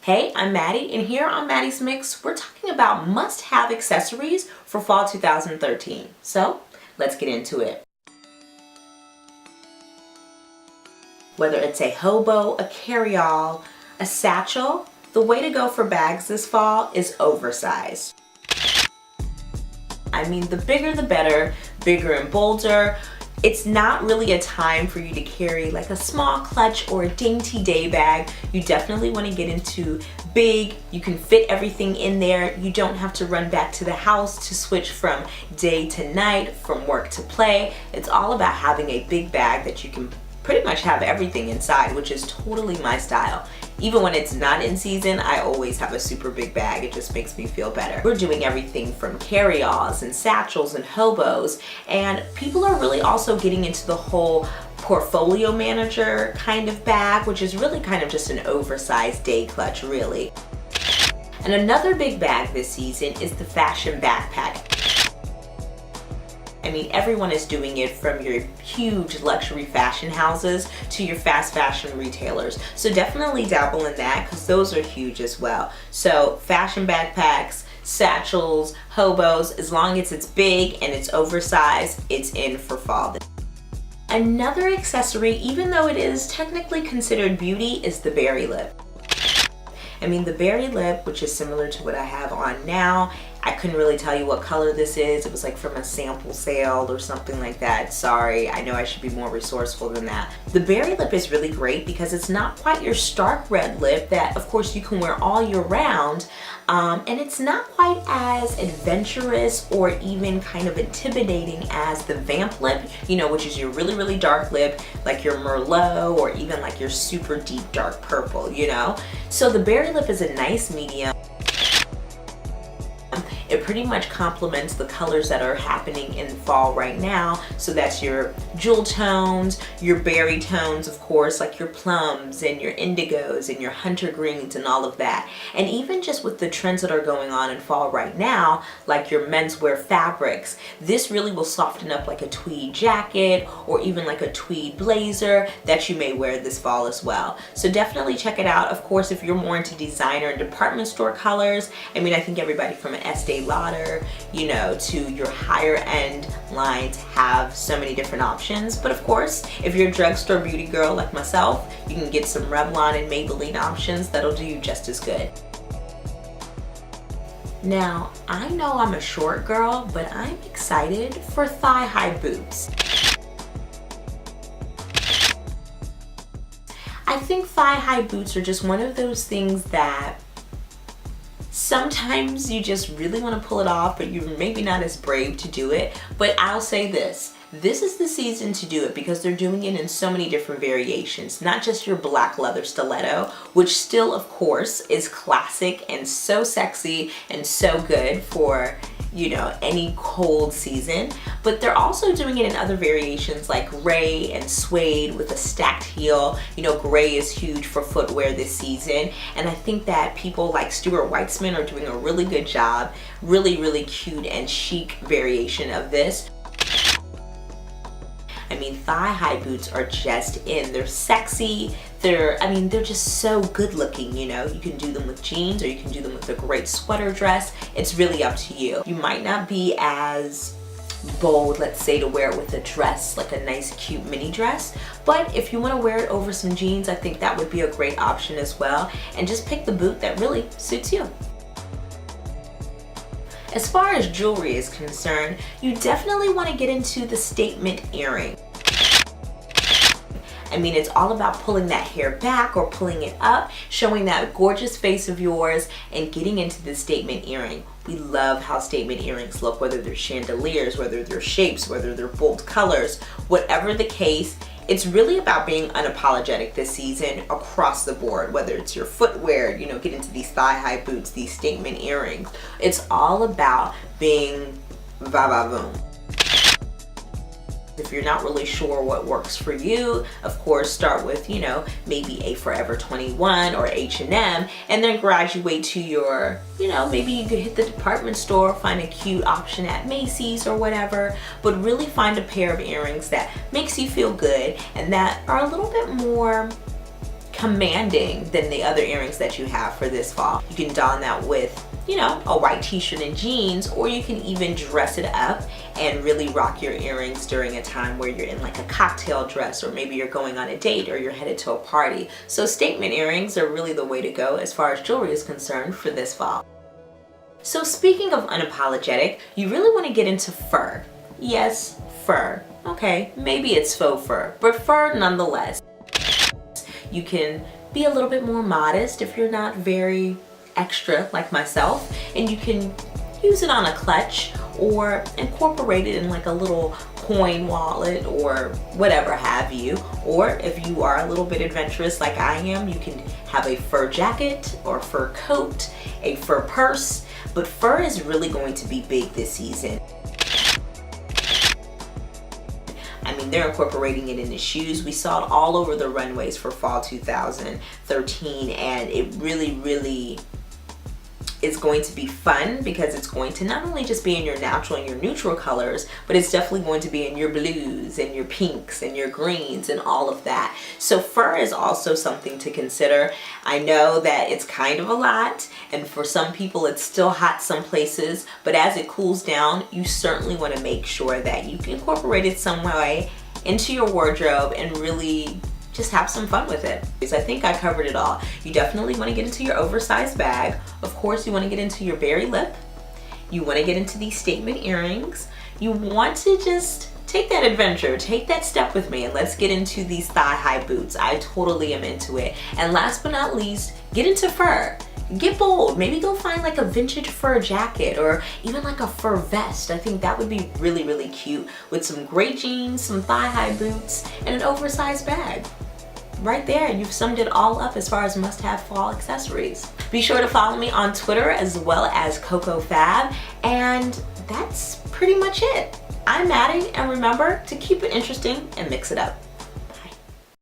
Hey, I'm Maddie, and here on Maddie's Mix, we're talking about must-have accessories for fall 2013. So, let's get into it. Whether it's a hobo, a carry-all, a satchel, the way to go for bags this fall is oversized. I mean, the bigger the better, bigger and bolder. It's not really a time for you to carry like a small clutch or a dainty day bag. You definitely want to get into big. You can fit everything in there. You don't have to run back to the house to switch from day to night, from work to play. It's all about having a big bag that you can pretty much have everything inside, which is totally my style. Even when it's not in season, I always have a super big bag. It just makes me feel better. We're doing everything from carry-alls and satchels and hobos, and people are really also getting into the whole portfolio manager kind of bag, which is really kind of just an oversized day clutch, really. And another big bag this season is the fashion backpack. I mean, everyone is doing it, from your huge luxury fashion houses to your fast fashion retailers. So definitely dabble in that, because those are huge as well. So fashion backpacks, satchels, hobos, as long as it's big and it's oversized, it's in for fall. Another accessory, even though it is technically considered beauty, is the berry lip. I mean, the berry lip, which is similar to what I have on now. I couldn't really tell you what color this is. It was like from a sample sale or something like that. Sorry, I know I should be more resourceful than that. The berry lip is really great because it's not quite your stark red lip that, of course, you can wear all year round. And it's not quite as adventurous or even kind of intimidating as the vamp lip, you know, which is your really, really dark lip, like your Merlot or even like your super deep dark purple, you know? So the berry lip is a nice medium. It pretty much complements the colors that are happening in fall right now. So that's your jewel tones, your berry tones, of course, like your plums and your indigos and your hunter greens and all of that. And even just with the trends that are going on in fall right now, like your menswear fabrics, this really will soften up like a tweed jacket or even like a tweed blazer that you may wear this fall as well. So definitely check it out. Of course, if you're more into designer and department store colors, I mean, I think everybody from an Estee Lauder, you know, to your higher end lines have so many different options. But of course, if you're a drugstore beauty girl like myself, you can get some Revlon and Maybelline options that'll do you just as good. Now, I know I'm a short girl, but I'm excited for thigh-high boots. I think thigh-high boots are just one of those things that sometimes you just really want to pull it off, but you're maybe not as brave to do it. But I'll say this is the season to do it because they're doing it in so many different variations, not just your black leather stiletto, which still, of course, is classic and so sexy and so good for, you know, any cold season, but they're also doing it in other variations like gray and suede with a stacked heel. You know, gray is huge for footwear this season, and I think that people like Stuart Weitzman are doing a really good job. Really, really cute and chic variation of this. I mean, thigh-high boots are just in. They're sexy. They're just so good looking, you know. You can do them with jeans or you can do them with a great sweater dress. It's really up to you. You might not be as bold, let's say, to wear it with a dress, like a nice cute mini dress, but if you want to wear it over some jeans, I think that would be a great option as well. And just pick the boot that really suits you. As far as jewelry is concerned, you definitely want to get into the statement earring. I mean, it's all about pulling that hair back or pulling it up, showing that gorgeous face of yours and getting into the statement earring. We love how statement earrings look, whether they're chandeliers, whether they're shapes, whether they're bold colors, whatever the case. It's really about being unapologetic this season across the board, whether it's your footwear, you know, get into these thigh-high boots, these statement earrings. It's all about being va-va-voom. If you're not really sure what works for you, of course, start with, you know, maybe a Forever 21 or H&M, and then graduate to your, you know, maybe you could hit the department store, find a cute option at Macy's or whatever, but really find a pair of earrings that makes you feel good and that are a little bit more commanding than the other earrings that you have for this fall. You can don that with, you know, a white t-shirt and jeans, or you can even dress it up and really rock your earrings during a time where you're in like a cocktail dress, or maybe you're going on a date or you're headed to a party. So statement earrings are really the way to go as far as jewelry is concerned for this fall. So speaking of unapologetic, you really want to get into fur. Yes, fur. Okay, maybe it's faux fur, but fur nonetheless. You can be a little bit more modest if you're not very extra like myself, and you can use it on a clutch or incorporate it in like a little coin wallet or whatever have you. Or if you are a little bit adventurous like I am, you can have a fur jacket or fur coat, a fur purse, but fur is really going to be big this season. I mean, they're incorporating it in the shoes. We saw it all over the runways for fall 2013, and it really is going to be fun because it's going to not only just be in your natural and your neutral colors, but it's definitely going to be in your blues and your pinks and your greens and all of that. So fur is also something to consider. I know that it's kind of a lot, and for some people it's still hot some places, but as it cools down, you certainly want to make sure that you can incorporate it some way into your wardrobe and really just have some fun with it. I think I covered it all. You definitely want to get into your oversized bag. Of course, you want to get into your berry lip. You want to get into these statement earrings. You want to just take that adventure, take that step with me, and let's get into these thigh-high boots. I totally am into it. And last but not least, get into fur. Get bold. Maybe go find like a vintage fur jacket or even like a fur vest. I think that would be really cute with some great jeans, some thigh-high boots, and an oversized bag. Right there, you've summed it all up as far as must-have fall accessories. Be sure to follow me on Twitter as well as Coco Fab, and that's pretty much it. I'm Mattie, and remember to keep it interesting and mix it up.